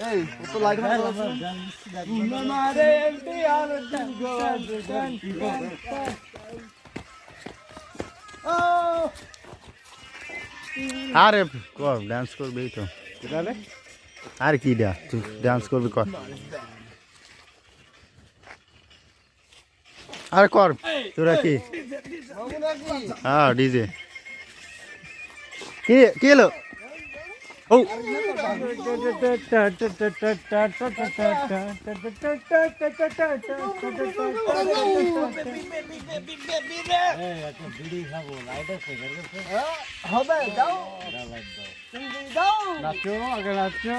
এই তো লাইট আরে কর ডান্স করবি তো আর কি ডান্স করবি কর আরে কর তোরা কি হ্যাঁ ডিজে কি এলো ও হবে যাও যাও নাচো আগে নাচো